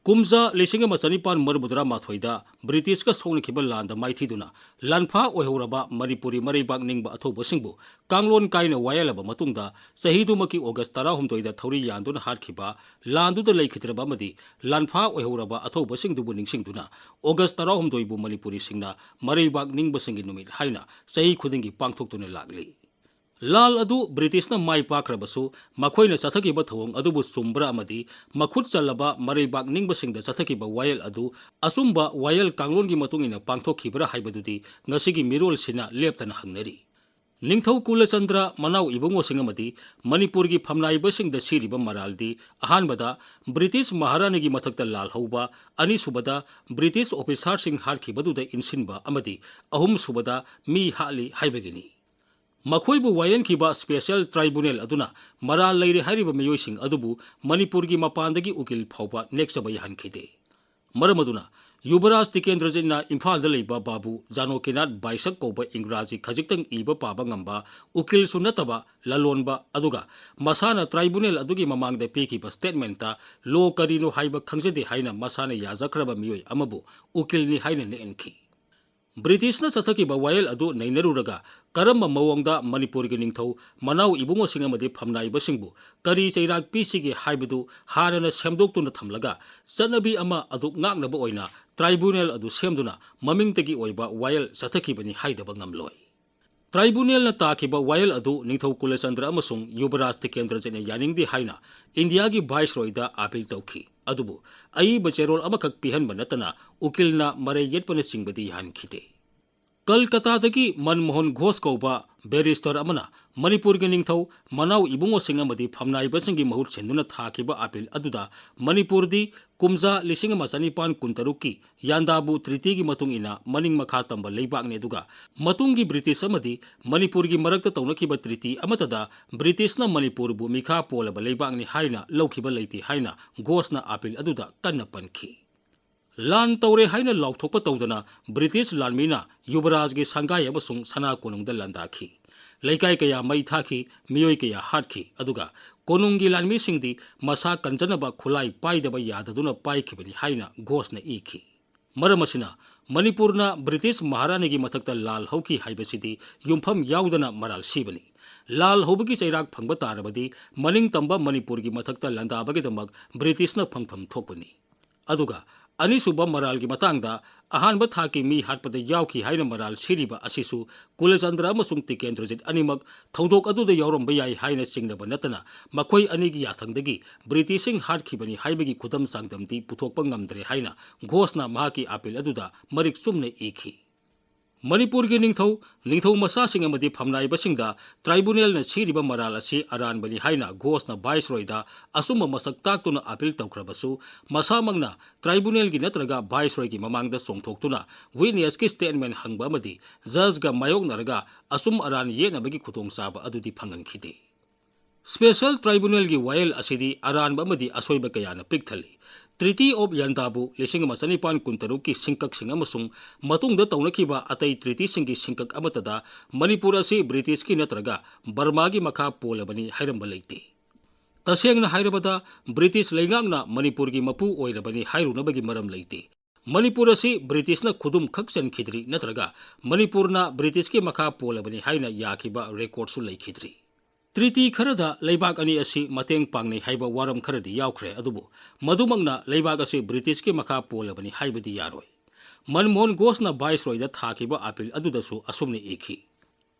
कुमजा लिसिंग चनिपान मरबुदरा माथोइदा British का सौनखिब लांद माइथीदुना लानफा ओइहौरबा Manipuri मरैबाक निंगबा अथौबसिंगबु कांगलोन कायना वायलबा मतुंगदा सहीदुमकी August 18 थौरी यानदुना हारखिबा लांदुदा लैखिद्रबा मदि लानफा ओइहौरबा अथौबसिंगदुबु निंगसिंगदुना August 18 बु मणिपुरी सिंगना मरैबाक निंगबसिंगी नुमित हाइना सही खुदिंगी पांगथोक्तुना लागली लाल अदु ब्रिटिशना माई पाख्रबसु मखोइना चथकिबा थवंग अदुबु सुम्ब्रा अमदि मखुत चलबा मरैबाक निंगबसिंगदा चथकिबा वायल अदु असुम्बा वायल कांगलोनगी मतुंगिना पांगथोक्खिबरा हाइबदुदि ngasigi mirol sina leptana hangnari Ningthou Kulachandra मनाव इबुंगोसिंग अमदि मणिपुरगी फमनाइबसिंगदा सिरिबा मरालदि अहानबदा ब्रिटिश महारानीगी मथक्ता लालहौबा अनिसुबदा ब्रिटिश ऑफिसरसिंग हारखिबदुदा इंसिनबा अमदि अहुमसुबदा मी हाली हाइबगिनी मखोइबु वायनखिबा स्पेशल ट्राइब्यूनल अदुना मराल लैरे हारिबा मियोइसिंग अदुबु मणिपुरगी मपानदगी उकिल फाउबा नेक्सबा याहनखिदे मरमदुना युवराज टिकेंद्रजिना इम्फाल लेबा बाबू जानोकेनाथ बाइसक कौबा इंग्राजी खजिक्तंग इबा पाबा ngamba उकिल सुनतबा ललोनबा अदुगा मसाना ट्राइब्यूनल अदुगी ममांगदा पेकिबा स्टेटमेंटा लो करिनो हाइबा खंगजदे हाइना मसाना याजखरबा मियोइ अमबु उकिलनि हाइना नेनखि ब्रिटिशना चथकिबा वायल अदु नैनरुरगा करम्बा मवंगदा मणिपुरगी निंगथौ मनाव इबुंगोसिंग अमदि फमनाइबसिंगबु करी चैराग पिसिगे हाइबदु हारना सेमदोक्तुना थमलगा चनबी अमा अदु ngaknaba oina ट्राइब्यूनल अदु सेमदुना ममिंगतगी ओइबा वायल चथकिबनि हाइदबा ngamloi ट्राइब्यूनल न ताकिबा वायल अदु निंगथौ कुलचंद्र अमसुंग युवराज टिकेंद्रजने यानिंगदि हाइना इंडिया की वाइसरॉयदा अपील तौखि अदुबु अई बचेरोल अमखक पिहनबा नतना उकिलना मरे येटपने सिंगबदि यानखिते कलकत्तादगी मनमोहन घोष कौबा बैरिस्टर अमना मणिपुर के निंगथौ मनाव इबुंगोसिंग अमदि फमनाइबसिंगी महूत सेंदुना थाकिबा अपील अदुदा मणिपुरदी कुमजा 1993 की यानदाबु ट्रीटी की मतुंग इना मनिंग मखा तंबा लेबाकने दुगा मतुंगी ब्रिटिश अमदि मणिपुर की मरक्ता तौनखिबा ट्रीटी अमतदा ब्रिटिशना मणिपुर बु मिखा पोलबा लेबाकने हाइना लौखिबा लेति हाइना घोषना अपील अदुदा कन्ना पनखि लान तौरे हाइना लाउथोकपा तौदना ब्रिटिश लानमीना युवराज के संगाय अमसुंग सना कोनुंगदा लंदाखि लैकाय कया मई थाखि मियोय कया हाटखि अदुगा कोनुंगी लानमीसिंगदि मसा कंजनबा खुलाई पाइदबा याददुना पाइखिबनि हाइना घोषना इखि मरमसिना मणिपुरना ब्रिटिश महारानीगी मथक्ता लाल हौखि हाइबसिदि युमफम याउदना मराल सिबनि लाल हौबगी चैराग फंगबा तारबदि मनिंग तंबा मणिपुरगी मथक्ता लंदाबगिदमक ब्रिटिशना फंगफम थोकपनि अदुगा अनिसुबा मराल की मतंगदा अहानब थाकी मी हाटपद यावखि हाइना moral सिरिबा असिसु Kulachandra अमसुंग टिकेंद्रजित अनिमक थौदोक अदुदा यावरंबा याइ हाइना सिंगनबा नतना मखोइ अनिगी याथंगदगी ब्रिटिशिंग हाटखिबनि हाइबगी खुदम सांगदमति पुथोकपा ngamdre हाइना घोषना महाकी appeal अदुदा Marik सुमने इखि Manipur की निंगथौ मसासिंग अमदि फमनाइबसिंगदा ट्राइब्यूनल न सिरिबा मराल असि अरानबनि हाइना घोषना वाइसरॉयदा असुम मसक ताक्तुना अपील तौख्रबसु मसामंगना ट्राइब्यूनल की नत्रगा वाइसरॉय की ममांगदा सोंगथोक्तुना विटनेस की स्टेटमेंट हंगबा अमदि जज गा मायोगनरगा असुम अरान येनबगी खुतोंगसाबा अदुदि फंगनखिदे स्पेशल ट्राइब्यूनल की वायल असिदि अरानबा अमदि असोइबा कयाना पिकथली ट्रीटी ऑफ यंदाबु 1993 की सिंकक सिंग अमसुंग मतुंगदा तौनखिबा अतै ट्रीटी सिंग की सिंकक अमतदा मणिपुर असि ब्रिटिश की नत्रगा बर्मा की मखा पोलबनी हाइरंबा लेते तसेंगना हाइरबदा ब्रिटिश लैंगांगना मणिपुर की मपु ओइरबनी हाइरुनबगी मरम लेते मणिपुर असि ब्रिटिशना खुदुम खक्सनखिद्री नत्रगा मणिपुरना ब्रिटिश की मखा पोलबनी हाइना याखिबा रेकॉर्डसु लैखिद्री ट्रीटी खरदा लैबाक अनि असि मतेंग पांगनै हाइबा वारम खरदि यावख्रे अदुबु मधुमंगना लैबाक असि ब्रिटिश के मखा पोलबनि हाइबदि यारोय मनमोहन घोषना वाइसरॉयदा थाकिबा अपील अदुदसु असुमने इखि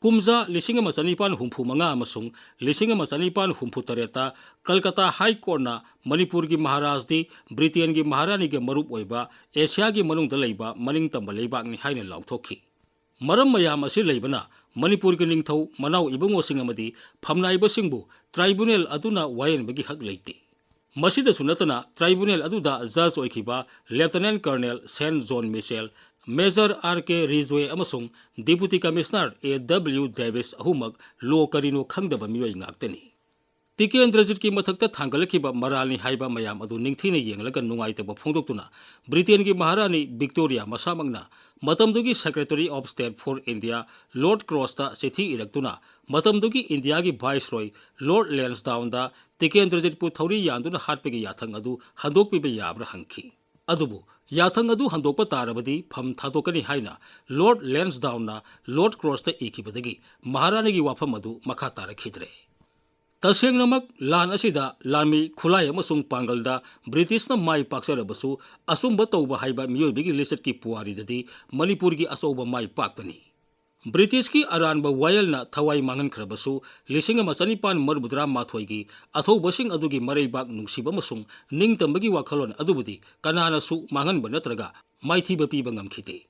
कुमजा 1995 अमसुंग 1998 कलकत्ता हाई कोर्टना मणिपुर की महाराजदी ब्रिटेन की महारानी के मरुप ओइबा एशिया की मनुंगदा लैबा मनिंग तंबा लैबाकनि हाइना लाउथोखि मरम मयाम असि लैबना मणिपुर के निंगथौ मनाव इबुंगोसिंग अमदि फमनाइबसिंगबु ट्राइब्यूनल अदुना वायनबगी हक लेते मसिदसु नतना ट्राइब्यूनल अदुदा जज ओइखिबा lieutenant colonel Saint John Mitchell major R K. Ridgeway अमसुंग डिप्यूटी कमिश्नर A.W. डेविस अहुमक लो करिनो खंगदबा मियोइ ngaktani टिकेंद्रजित की मथक्ता थांगलखिबा मरालनि हाइबा मयाम अदु निंगथिना येंगलगा नुंगाइतबा फोंदोक्तुना ब्रिटेन की महारानी विक्टोरिया मसामंगना मतमदुगी secretary of state for India Lord क्रॉसता चिठी इरक्तुना मतमदुगी इंडिया की वाइसरॉय लॉर्ड लैंसडाउनदा ꯇꯤꯀꯦꯟꯗ꯭ꯔꯖꯤꯠꯄꯨ ꯊꯧꯔꯤ ꯌꯥꯟꯗꯨꯅ ꯍꯥꯠꯄꯒꯤ ꯌꯥꯊꯪ ꯑꯗꯨ ꯍꯟꯗꯣꯛꯄꯤꯕ ꯌꯥꯕ꯭ꯔꯥ ꯍꯪꯈꯤ꯫ ꯑꯗꯨꯕꯨ ꯌꯥꯊꯪ ꯑꯗꯨ ꯍꯟꯗꯣꯛꯄ ꯇꯥꯔꯕꯗꯤ ꯐꯝ ꯊꯥꯗꯣꯛꯀꯅꯤ ꯍꯥꯏꯅ ꯂꯣꯔꯗ ꯂꯦꯟꯁꯗꯥꯎꯟꯅ ꯂꯣꯔꯗ ꯀ꯭ꯔꯣꯁꯇ ꯏꯈꯤꯕꯗꯒꯤ ꯃꯍꯥꯔꯥꯅꯤꯒꯤ ꯋꯥꯐꯝ ꯑꯗꯨ ꯃꯈꯥ ꯇꯥꯔꯛꯈꯤꯗ꯭ꯔꯦ꯫ ꯇꯁꯦꯡꯅꯃꯛ ꯂꯥꯟ ꯑꯁꯤꯗ ꯂꯥꯟꯃꯤ ꯈꯨꯠꯂꯥꯏ ꯑꯃꯁꯨꯡ ꯄꯥꯡꯒꯜꯗ ꯕ꯭ꯔꯤꯇꯤꯁꯅ ꯃꯥꯏ ꯄꯥꯛꯆꯔꯕꯁꯨ ꯑꯆꯨꯝꯕ ꯇꯧꯕ ꯍꯥꯏꯕ ꯃꯤꯑꯣꯏꯕꯒꯤ ꯂꯤꯆꯠꯀꯤ ꯄꯨꯋꯥꯔꯤꯗꯗꯤ ꯃꯅꯤꯄꯨꯔꯒꯤ ꯑꯆꯧꯕ ꯃꯥꯏ ꯄꯥꯛꯄꯅꯤ꯫ ꯕ꯭ꯔꯤꯇꯤꯁꯀꯤ ꯑꯔꯥꯟꯕ ꯋꯥꯌꯦꯜꯅ ꯊꯋꯥꯏ ꯃꯥꯡꯍꯟꯈ꯭ꯔꯕꯁꯨ 1918ꯒꯤ ꯑꯊꯧꯕꯁꯤꯡ ꯑꯗꯨꯒꯤ ꯃꯔꯩꯕꯥꯛ ꯅꯨꯡꯁꯤꯕ ꯑꯃꯁꯨꯡ ꯅꯤꯡꯇꯝꯕꯒꯤ ꯋꯥꯈꯜꯂꯣꯟ ꯑꯗꯨꯕꯨꯗꯤ ꯀꯅꯥꯅꯁꯨ ꯃꯥꯡꯍꯟꯕ ꯅꯠꯇ꯭ꯔꯒ ꯃꯥꯏꯊꯤꯕ ꯄꯤꯕ ꯉꯝꯈꯤꯗꯦ꯫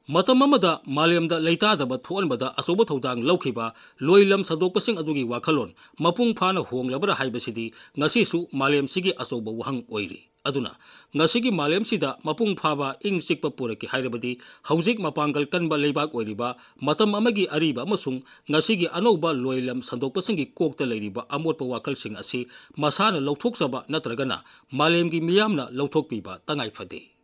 ꯃꯇꯝ ꯑꯃꯗ ꯃꯥꯂꯦꯝꯗ ꯂꯩꯇꯥꯗꯕ ꯊꯣꯛꯍꯟꯕꯗ ꯑꯆꯧꯕ ꯊꯧꯗꯥꯡ ꯂꯧꯈꯤꯕ ꯂꯣꯏꯂꯝ ꯁꯟꯗꯣꯛꯄꯁꯤꯡ ꯑꯗꯨꯒꯤ ꯋꯥꯈꯜꯂꯣꯟ ꯃꯄꯨꯡ ꯐꯥꯅ ꯍꯣꯡꯂꯕ꯭ꯔꯥ ꯍꯥꯏꯕꯁꯤꯗꯤ ꯉꯁꯤꯁꯨ ꯃꯥꯂꯦꯝꯁꯤꯒꯤ ꯑꯆꯧꯕ ꯋꯥꯍꯪ ꯑꯣꯏꯔꯤ꯫ ꯑꯗꯨꯅ ꯉꯁꯤꯒꯤ ꯃꯥꯂꯦꯝꯁꯤꯗ ꯃꯄꯨꯡ ꯐꯥꯕ ꯏꯪ ꯆꯤꯛꯄ ꯄꯨꯔꯛꯀꯦ ꯍꯥꯏꯔꯕꯗꯤ ꯍꯧꯖꯤꯛ ꯃꯄꯥꯡꯒꯜ ꯀꯟꯕ ꯂꯩꯕꯥꯛ ꯑꯣꯏꯔꯤꯕ ꯃꯇꯝ ꯑꯃꯒꯤ ꯑꯔꯤꯕ ꯑꯃꯁꯨꯡ ꯉꯁꯤꯒꯤ ꯑꯅꯧꯕ ꯂꯣꯏꯂꯝ ꯁꯟꯗꯣꯛꯄꯁꯤꯡꯒꯤ ꯀꯣꯛꯇ ꯂꯩꯔꯤꯕ ꯑꯃꯣꯠꯄ ꯋꯥꯈꯜꯁꯤꯡ ꯑꯁꯤ ꯃꯁꯥꯅ ꯂꯧꯊꯣꯛꯆꯕ ꯅꯠꯇ꯭ꯔꯒꯅ ꯃꯥꯂꯦꯝꯒꯤ ꯃꯤꯌꯥꯝꯅ ꯂꯧꯊꯣꯛꯄꯤꯕ ꯇꯉꯥꯏ ꯐꯗꯦ꯫